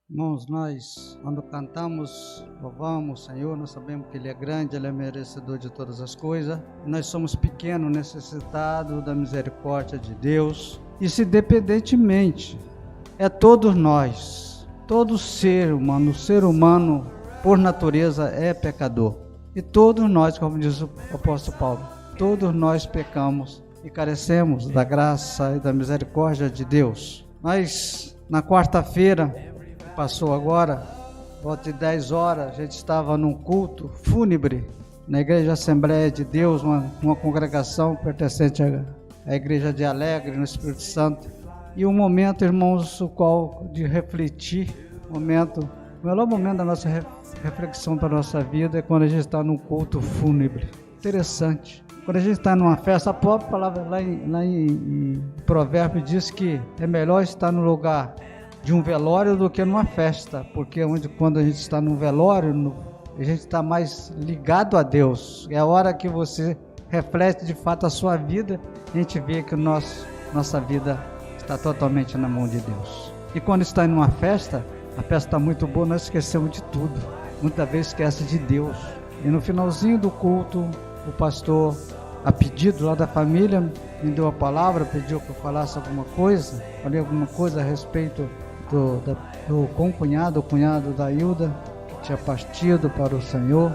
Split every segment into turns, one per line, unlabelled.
Irmãos, nós, quando cantamos, louvamos o Senhor, nós sabemos que Ele é grande, Ele é merecedor de todas as coisas. Nós somos pequenos, necessitados da misericórdia de Deus. Isso independentemente, é todos nós, todo ser humano, por natureza, é pecador. E todos nós, como diz o apóstolo Paulo, todos nós pecamos e carecemos da graça e da misericórdia de Deus. Nós, na quarta-feira, passou agora, volta de 10 horas, a gente estava num culto fúnebre na Igreja Assembleia de Deus, uma congregação pertencente à Igreja de Alegre, no Espírito Santo. E um momento, irmãos, o qual de refletir, o melhor momento da nossa reflexão para a nossa vida é quando a gente está num culto fúnebre. Interessante. Quando a gente está numa festa, a própria palavra lá em Provérbio diz que é melhor estar no lugar de um velório do que numa festa, porque quando a gente está num velório, a gente está mais ligado a Deus. É a hora que você reflete de fato a sua vida, a gente vê que nossa vida está totalmente na mão de Deus. E quando está em uma festa, a festa está muito boa, nós esquecemos de tudo. Muitas vezes esquece de Deus. E no finalzinho do culto, o pastor, a pedido lá da família, me deu a palavra, pediu que eu falasse alguma coisa, falei alguma coisa a respeito do concunhado, o cunhado da Hilda, que tinha partido para o Senhor.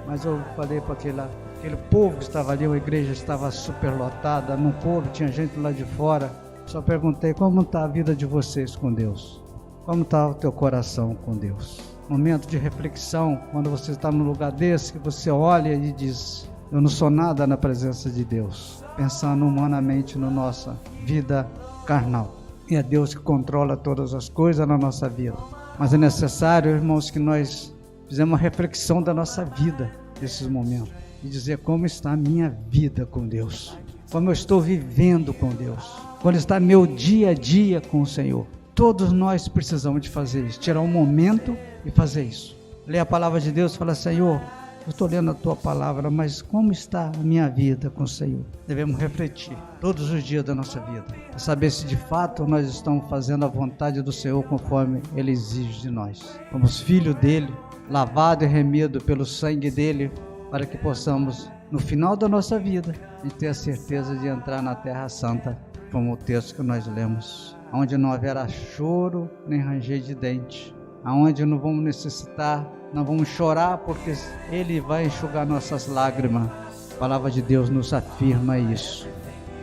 Mas eu falei para aquele povo que estava ali, a igreja estava superlotada, não coube, tinha gente lá de fora. Só perguntei: como está a vida de vocês com Deus? Como está o teu coração com Deus? Momento de reflexão, quando você está num lugar desse, que você olha e diz: eu não sou nada na presença de Deus, pensando humanamente na nossa vida carnal. E é Deus que controla todas as coisas na nossa vida. Mas é necessário, irmãos, que nós fizemos uma reflexão da nossa vida nesses momentos. E dizer como está a minha vida com Deus. Como eu estou vivendo com Deus. Como está meu dia a dia com o Senhor. Todos nós precisamos de fazer isso. Tirar um momento e fazer isso. Ler a palavra de Deus e falar: Senhor, eu estou lendo a tua palavra, mas como está a minha vida com o Senhor? Devemos refletir todos os dias da nossa vida, para saber se de fato nós estamos fazendo a vontade do Senhor conforme Ele exige de nós. Somos filhos dEle, lavado e remido pelo sangue dEle, para que possamos, no final da nossa vida, ter a certeza de entrar na Terra Santa, como o texto que nós lemos, onde não haverá choro nem ranger de dente, aonde não vamos necessitar, não vamos chorar, porque Ele vai enxugar nossas lágrimas. A palavra de Deus nos afirma isso.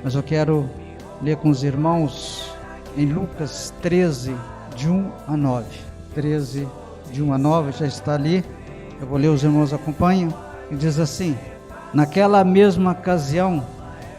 Mas eu quero ler com os irmãos em Lucas 13, de 1 a 9. 13, de 1 a 9, já está ali. Eu vou ler, os irmãos acompanham. E diz assim: naquela mesma ocasião,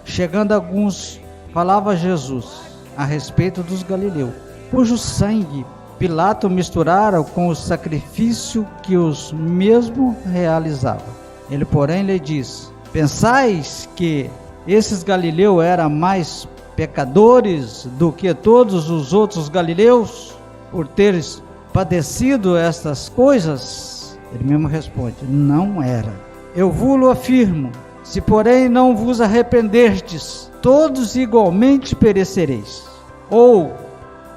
chegando alguns, falava Jesus a respeito dos galileus, cujo sangue Pilato misturara com o sacrifício que os mesmos realizavam. Ele, porém, lhe disse: pensais que esses galileus eram mais pecadores do que todos os outros galileus, por teres padecido estas coisas? Ele mesmo responde: não era. Eu vos afirmo, se porém não vos arrependerdes, todos igualmente perecereis. Ou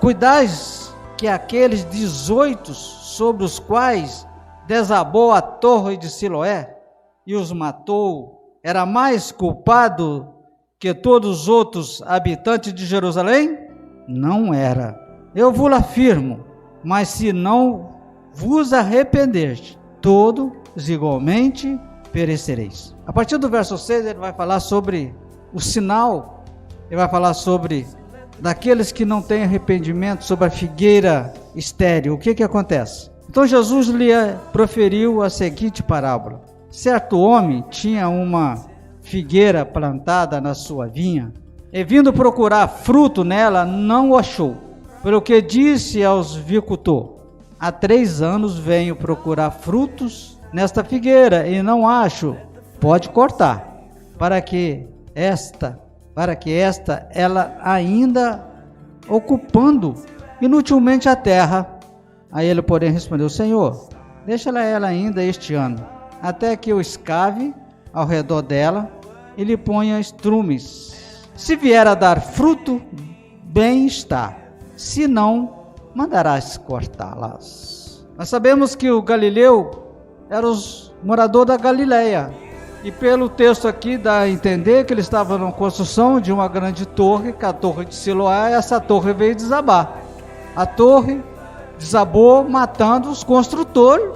cuidais que aqueles 18 sobre os quais desabou a torre de Siloé e os matou, era mais culpado que todos os outros habitantes de Jerusalém? Não era. Eu vos afirmo, mas se não vos arrependerdes, todos igualmente perecereis. A partir do verso 6 ele vai falar sobre o sinal, ele vai falar sobre daqueles que não têm arrependimento, sobre a figueira estéril. O que acontece? Então Jesus lhe proferiu a seguinte parábola: certo homem tinha uma figueira plantada na sua vinha, e vindo procurar fruto nela, não o achou. Pelo que disse aos viticultores: há 3 anos venho procurar frutos nesta figueira e não acho. Pode cortar, para que esta ela ainda ocupando inutilmente a terra. Aí ele, porém, respondeu: Senhor, deixa ela ainda este ano, até que eu escave ao redor dela e lhe ponha estrumes. Se vier a dar fruto, bem está. Se não, mandarás cortá-las. Nós sabemos que o Galileu era os moradores da Galileia, e pelo texto aqui dá a entender que ele estava na construção de uma grande torre, que é a torre de Siloé, e essa torre veio desabar. A torre desabou, matando os construtores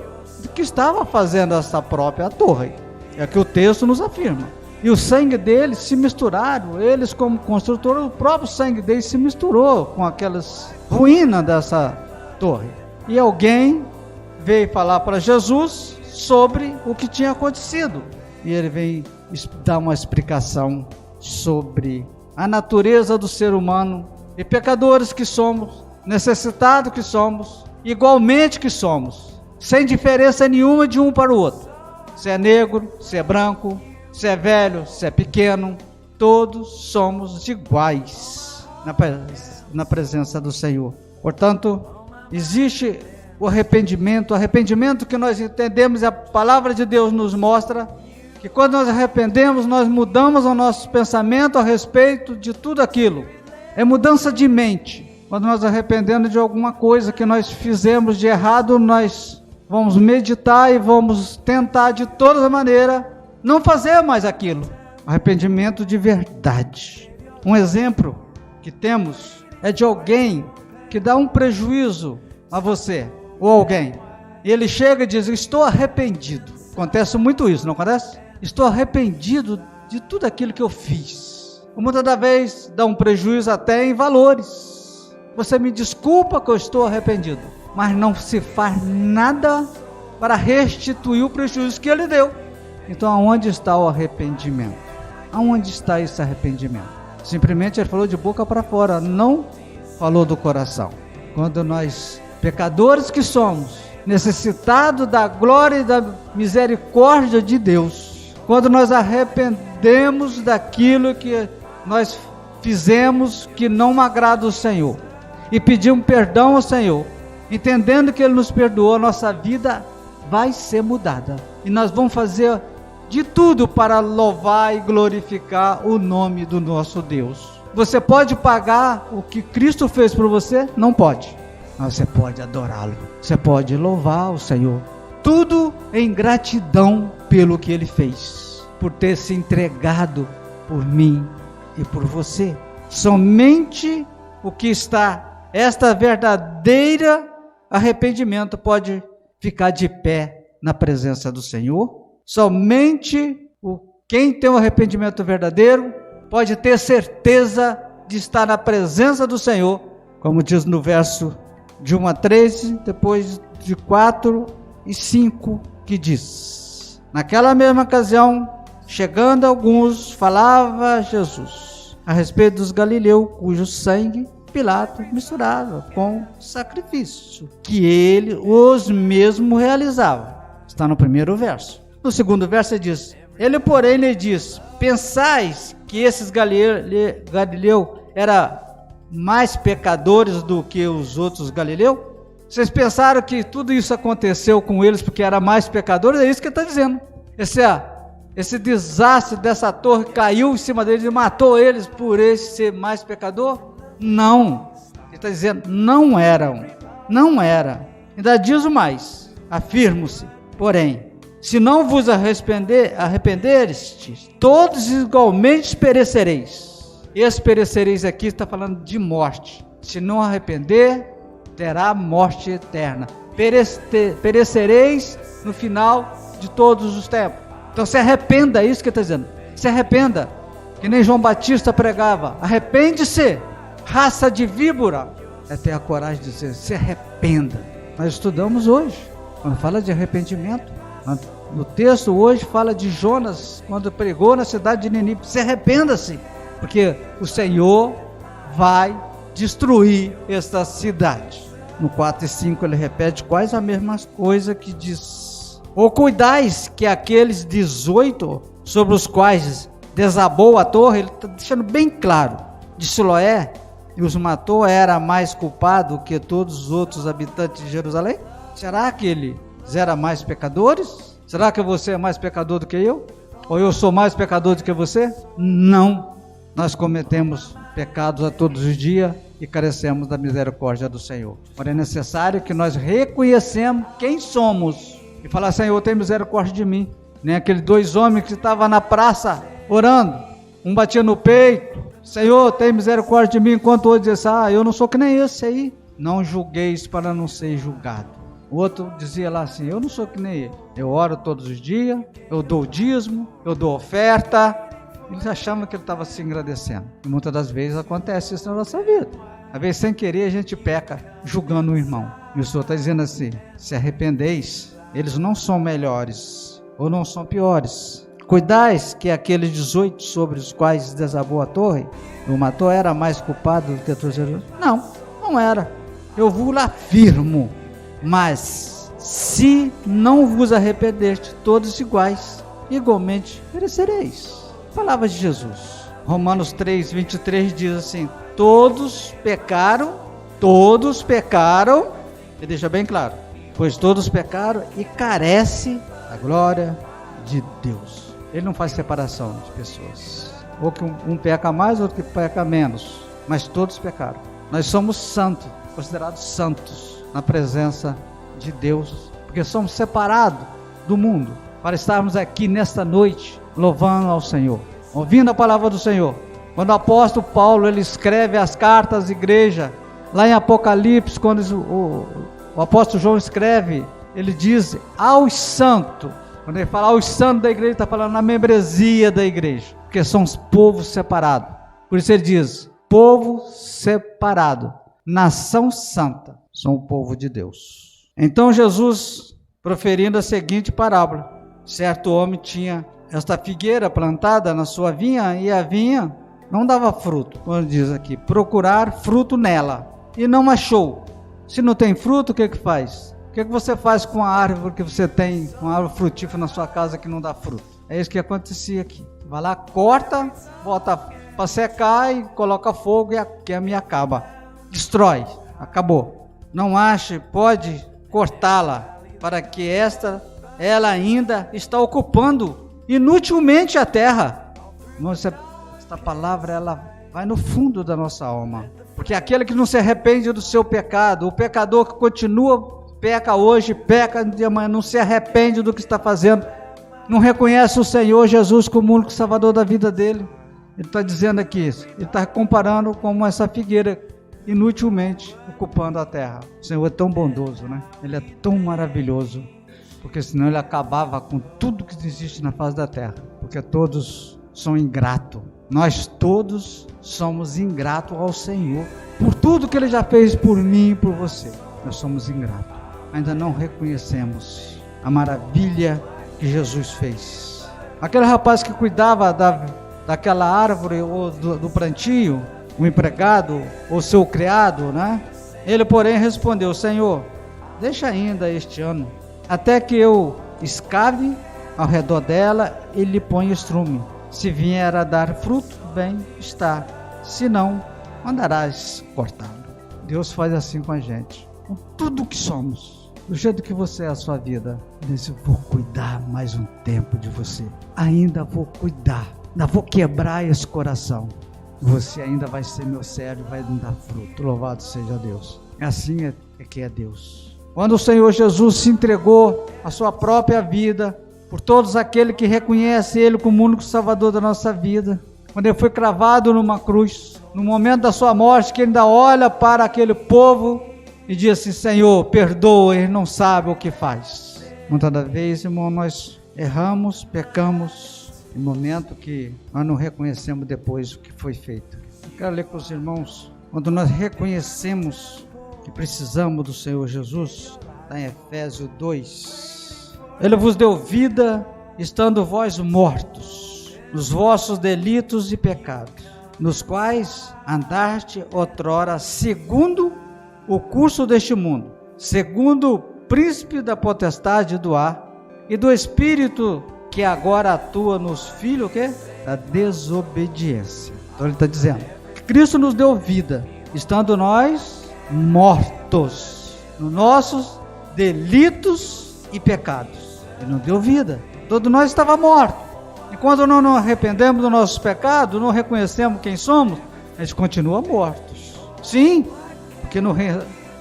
que estavam fazendo essa própria torre. É que o texto nos afirma. E o sangue deles se misturaram, eles como construtores, o próprio sangue deles se misturou com aquelas ruínas dessa torre. E alguém veio falar para Jesus sobre o que tinha acontecido. E ele vem dar uma explicação sobre a natureza do ser humano e pecadores que somos, necessitados que somos, igualmente que somos, sem diferença nenhuma de um para o outro. Se é negro, se é branco, se é velho, se é pequeno, todos somos iguais na presença do Senhor. Portanto, existe o arrependimento que nós entendemos, e a palavra de Deus nos mostra que quando nós arrependemos, nós mudamos o nosso pensamento a respeito de tudo aquilo. É mudança de mente. Quando nós arrependemos de alguma coisa que nós fizemos de errado, nós vamos meditar e vamos tentar de toda maneira não fazer mais aquilo. Arrependimento de verdade. Um exemplo que temos é de alguém que dá um prejuízo a você ou alguém. E ele chega e diz: estou arrependido. Acontece muito isso, não acontece? Estou arrependido de tudo aquilo que eu fiz. Muitas das vezes dá um prejuízo até em valores. Você me desculpa que eu estou arrependido, mas não se faz nada para restituir o prejuízo que ele deu. Então aonde está o arrependimento? Aonde está esse arrependimento? Simplesmente ele falou de boca para fora, não falou do coração. Quando nós, pecadores que somos, necessitados da glória e da misericórdia de Deus, quando nós arrependemos daquilo que nós fizemos que não agrada o Senhor, e pedimos perdão ao Senhor, entendendo que Ele nos perdoou, nossa vida vai ser mudada, e nós vamos fazer de tudo para louvar e glorificar o nome do nosso Deus. Você pode pagar o que Cristo fez por você? Não pode. Mas você pode adorá-lo, você pode louvar o Senhor. Tudo em gratidão pelo que Ele fez, por ter se entregado por mim e por você. Somente o que está, esta verdadeira arrependimento pode ficar de pé na presença do Senhor. Somente quem tem um arrependimento verdadeiro pode ter certeza de estar na presença do Senhor, como diz no verso de 1 a 13, depois de 4 e 5, que diz: naquela mesma ocasião, chegando alguns, falava Jesus a respeito dos galileus, cujo sangue Pilato misturava com sacrifício, que ele os mesmo realizava. Está no primeiro verso. No segundo verso ele diz: ele, porém, lhe diz: pensais que esses galileus eram mais pecadores do que os outros galileus? Vocês pensaram que tudo isso aconteceu com eles porque eram mais pecadores? É isso que ele está dizendo. Esse desastre dessa torre caiu em cima deles e matou eles por esse ser mais pecador? Não. Ele está dizendo, não eram. Não era. Ainda diz o mais: afirmo-se, porém, se não vos arrependerestes, todos igualmente perecereis. Esse perecereis aqui está falando de morte. Se não arrepender, terá morte eterna. Perecereis no final de todos os tempos. Então se arrependa, é isso que ele está dizendo. Se arrependa, que nem João Batista pregava: arrepende-se, raça de víbora. É ter a coragem de dizer: se arrependa. Nós estudamos hoje, quando fala de arrependimento. No texto hoje fala de Jonas, quando pregou na cidade de Nínive: se arrependa-se, porque o Senhor vai destruir esta cidade. No 4 e 5 ele repete quase a mesma coisa que diz: ou cuidais que aqueles 18 sobre os quais desabou a torre, ele está deixando bem claro, de Siloé, e os matou, era mais culpado que todos os outros habitantes de Jerusalém? Será que eles eram mais pecadores? Será que você é mais pecador do que eu? Ou eu sou mais pecador do que você? Não. Nós cometemos pecados a todos os dias e carecemos da misericórdia do Senhor. Porém, é necessário que nós reconhecemos quem somos e falar: Senhor, tem misericórdia de mim. Nem aqueles 2 homens que estavam na praça orando, um batia no peito: Senhor, tem misericórdia de mim, enquanto o outro dizia: eu não sou que nem esse aí. Não julgueis para não ser julgado. O outro dizia lá assim: eu não sou que nem ele, eu oro todos os dias, eu dou dízimo, eu dou oferta. Eles achavam que ele estava se agradecendo. E muitas das vezes acontece isso na nossa vida. Às vezes, sem querer, a gente peca julgando o irmão. E o Senhor está dizendo assim: se arrependeis, eles não são melhores ou não são piores. Cuidais que aqueles 18 sobre os quais desabou a torre, o matou, era mais culpado do que todos eles? Não, não era. Eu vos afirmo, mas se não vos arrependerdes, todos iguais, igualmente perecereis. Palavras de Jesus. Romanos 3, 23 diz assim: todos pecaram, e deixa bem claro, pois todos pecaram e carece da glória de Deus. Ele não faz separação de pessoas, ou que um peca mais, outro que peca menos, mas todos pecaram. Nós somos santos, considerados santos na presença de Deus, porque somos separados do mundo, para estarmos aqui nesta noite, louvando ao Senhor, ouvindo a palavra do Senhor. Quando o apóstolo Paulo, ele escreve as cartas à igreja, lá em Apocalipse, quando o apóstolo João escreve, ele diz aos santos. Quando ele fala aos santos da igreja, ele está falando na membresia da igreja, porque são os povos separados. Por isso ele diz: povo separado, nação santa, são o povo de Deus. Então Jesus, proferindo a seguinte parábola: certo homem tinha esta figueira plantada na sua vinha, e a vinha não dava fruto. Quando diz aqui, procurar fruto nela, e não achou. Se não tem fruto, o que faz? O que você faz com a árvore que você tem, uma árvore frutífera na sua casa que não dá fruto? É isso que acontecia aqui. Vai lá, corta, bota para secar e coloca fogo, e a queima e acaba. Destrói, acabou. Não ache, pode cortá-la, para que ela ainda está ocupando inutilmente a terra. Esta palavra, ela vai no fundo da nossa alma, porque aquele que não se arrepende do seu pecado, o pecador que continua, peca hoje, peca de amanhã, não se arrepende do que está fazendo, não reconhece o Senhor Jesus como o único salvador da vida dele. Ele está dizendo aqui isso, ele está comparando com essa figueira inutilmente ocupando a terra. O Senhor é tão bondoso, né? Ele é tão maravilhoso, porque senão ele acabava com tudo que existe na face da terra, porque todos são ingratos. Nós todos somos ingratos ao Senhor, por tudo que ele já fez por mim e por você. Nós somos ingratos, ainda não reconhecemos a maravilha que Jesus fez. Aquele rapaz que cuidava daquela árvore ou do plantio, o empregado ou seu criado, né? Ele, porém, respondeu: Senhor, deixa ainda este ano, até que eu escave ao redor dela e lhe ponha estrume. Se vier a dar fruto, bem está, se não, mandarás cortá-lo. Deus faz assim com a gente, com tudo que somos, do jeito que você é a sua vida. Ele disse: vou cuidar mais um tempo de você, ainda vou cuidar, ainda vou quebrar esse coração, você ainda vai ser meu servo e vai me dar fruto. Louvado seja Deus. Assim é que é Deus. Quando o Senhor Jesus se entregou a sua própria vida por todos aqueles que reconhecem Ele como o único Salvador da nossa vida, quando Ele foi cravado numa cruz, no momento da sua morte, que Ele ainda olha para aquele povo e diz assim: Senhor, perdoa, Ele não sabe o que faz. Muitas das vezes, irmão, nós erramos, pecamos, em momento que nós não reconhecemos depois o que foi feito. Eu quero ler com os irmãos, quando nós reconhecemos que precisamos do Senhor Jesus, está em Efésios 2. Ele vos deu vida, estando vós mortos nos vossos delitos e pecados, nos quais andaste outrora segundo o curso deste mundo, segundo o príncipe da potestade do ar e do espírito que agora atua nos filhos da desobediência. Então ele está dizendo que Cristo nos deu vida, estando nós mortos nos nossos delitos e pecados. Ele nos deu vida. Todos nós estávamos mortos. E quando não nos arrependemos dos nossos pecados, não reconhecemos quem somos, a gente continua mortos. Sim, porque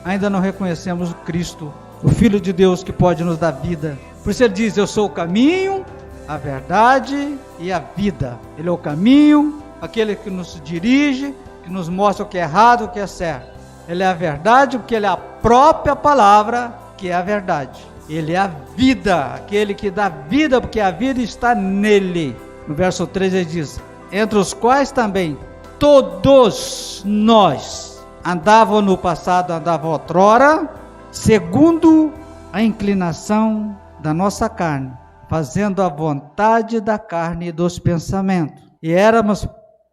ainda não reconhecemos o Cristo, o Filho de Deus que pode nos dar vida. Por isso ele diz: eu sou o caminho, a verdade e a vida. Ele é o caminho, aquele que nos dirige, que nos mostra o que é errado, o que é certo. Ele é a verdade, porque ele é a própria palavra, que é a verdade. Ele é a vida, aquele que dá vida, porque a vida está nele. No verso 3 ele diz: entre os quais também todos nós andavam no passado, andavam outrora, segundo a inclinação da nossa carne, fazendo a vontade da carne e dos pensamentos. E éramos,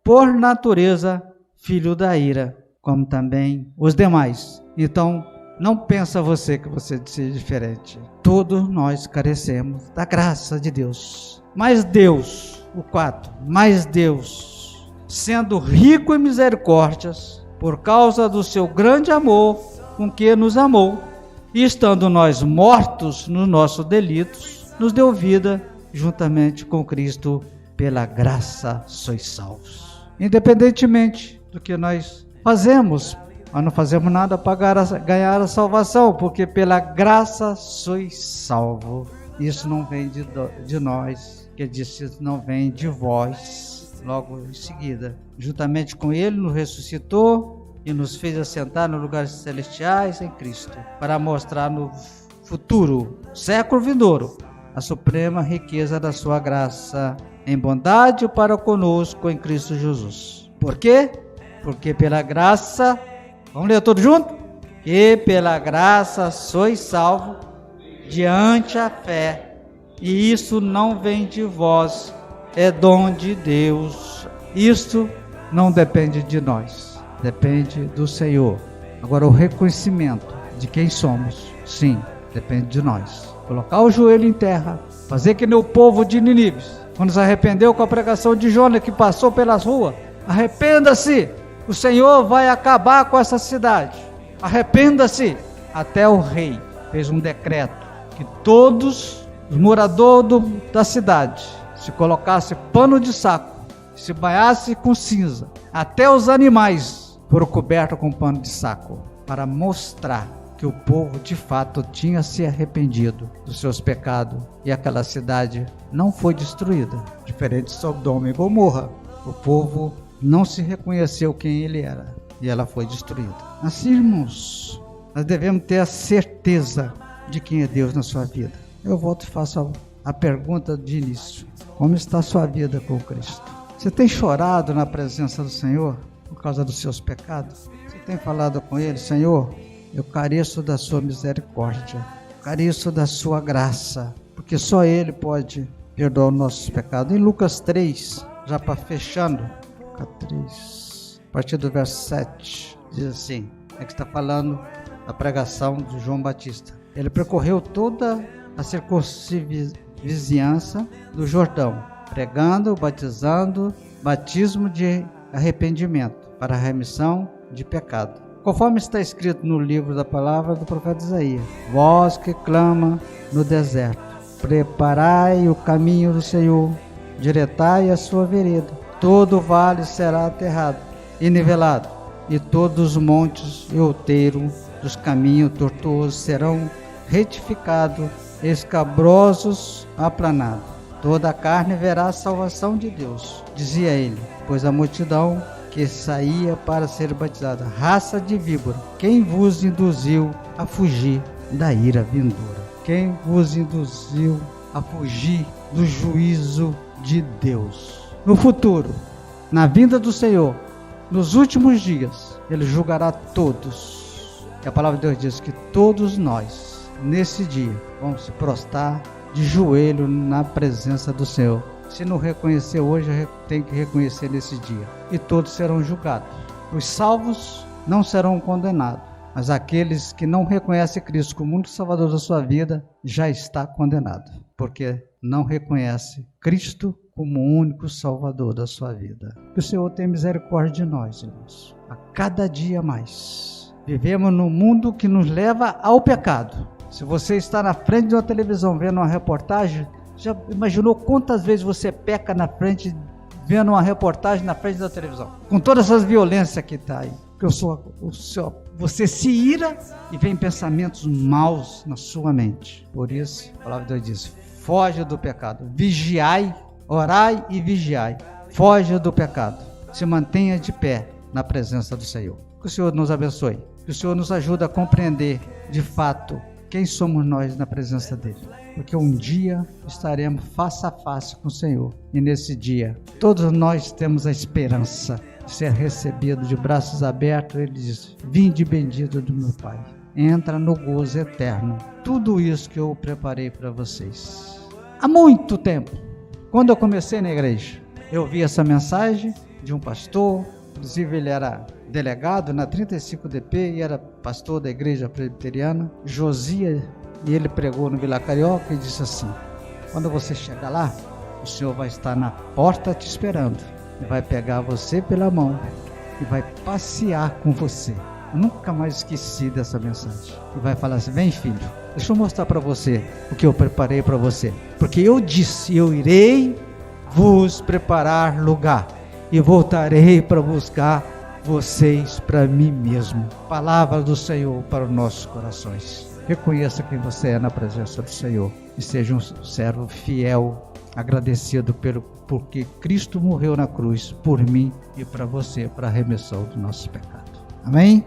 por natureza, filho da ira, como também os demais. Então, não pensa você que você seja diferente. Todos nós carecemos da graça de Deus. Mas Deus, o 4, mas Deus, sendo rico em misericórdias, por causa do seu grande amor com que nos amou, e estando nós mortos nos nossos delitos, nos deu vida juntamente com Cristo. Pela graça sois salvos. Independentemente do que nós fazemos, nós não fazemos nada para ganhar a salvação, porque pela graça sois salvos. Isso não vem de nós, que disse: isso não vem de vós. Logo em seguida, juntamente com ele nos ressuscitou e nos fez assentar nos lugares celestiais em Cristo, para mostrar no futuro, século vindouro, a suprema riqueza da sua graça em bondade para conosco em Cristo Jesus. Por quê? Porque pela graça, vamos ler todos juntos? Que pela graça sois salvos diante a fé, e isso não vem de vós, é dom de Deus. Isso não depende de nós, depende do Senhor. Agora, o reconhecimento de quem somos, sim, depende de nós. Colocar o joelho em terra, fazer que nem o povo de Nínive, quando se arrependeu com a pregação de Jonas, que passou pelas ruas: arrependa-se, o Senhor vai acabar com essa cidade, arrependa-se. Até o rei fez um decreto que todos os moradores da cidade se colocasse pano de saco, se banhasse com cinza, até os animais foram cobertos com pano de saco, para mostrar que o povo de fato tinha se arrependido dos seus pecados, e aquela cidade não foi destruída, diferente de Sodoma e Gomorra. O povo não se reconheceu quem ele era, e ela foi destruída. Assim, irmãos, nós devemos ter a certeza de quem é Deus na sua vida. Eu volto e faço a pergunta de início: como está a sua vida com Cristo? Você tem chorado na presença do Senhor por causa dos seus pecados? Você tem falado com Ele: Senhor, eu careço da sua misericórdia, careço da sua graça, porque só Ele pode perdoar os nossos pecados. Em Lucas 3, já para fechando, Lucas 3, a partir do verso 7, diz assim, é que está falando da pregação de João Batista. Ele percorreu toda a circunvizinhança do Jordão, pregando, batizando, batismo de arrependimento para a remissão de pecado, conforme está escrito no livro da palavra do profeta Isaías: voz que clama no deserto, preparai o caminho do Senhor, direitai a sua vereda. Todo vale será aterrado e nivelado, e todos os montes e outeiros dos caminhos tortuosos serão retificados, escabrosos aplanados. Toda a carne verá a salvação de Deus, dizia ele, pois a multidão que saía para ser batizada: raça de víbora, quem vos induziu a fugir da ira vindoura? Quem vos induziu a fugir do juízo de Deus? No futuro, na vinda do Senhor, nos últimos dias, Ele julgará todos. E a palavra de Deus diz que todos nós, nesse dia, vamos se prostrar de joelho na presença do Senhor. Se não reconhecer hoje, tem que reconhecer nesse dia. E todos serão julgados. Os salvos não serão condenados, mas aqueles que não reconhecem Cristo como único Salvador da sua vida, já está condenado, porque não reconhece Cristo como o único Salvador da sua vida. Que o Senhor tenha misericórdia de nós, irmãos. A cada dia mais. Vivemos num mundo que nos leva ao pecado. Se você está na frente de uma televisão vendo uma reportagem, já imaginou quantas vezes você peca na frente, vendo uma reportagem na frente da televisão? Com todas essas violências que está aí. Porque você se ira e vem pensamentos maus na sua mente. Por isso, a palavra de Deus diz: foge do pecado. Vigiai, orai e vigiai. Foge do pecado. Se mantenha de pé na presença do Senhor. Que o Senhor nos abençoe. Que o Senhor nos ajude a compreender de fato quem somos nós na presença dele. Porque um dia estaremos face a face com o Senhor. E nesse dia, todos nós temos a esperança de ser recebido de braços abertos. Ele diz: vinde bendito do meu Pai. Entra no gozo eterno. Tudo isso que eu preparei para vocês. Há muito tempo, quando eu comecei na igreja, eu vi essa mensagem de um pastor. Inclusive ele era delegado na 35DP e era pastor da igreja presbiteriana, Josias, e ele pregou no Vila Carioca e disse assim: quando você chegar lá, o Senhor vai estar na porta te esperando, e vai pegar você pela mão e vai passear com você. Eu nunca mais esqueci dessa mensagem. E vai falar assim: vem filho, deixa eu mostrar para você o que eu preparei para você, porque eu disse: eu irei vos preparar lugar e voltarei para buscar vocês para mim mesmo. Palavra do Senhor para os nossos corações. Reconheça quem você é na presença do Senhor e seja um servo fiel, agradecido porque Cristo morreu na cruz por mim e para você, para a remissão do nosso pecado. Amém?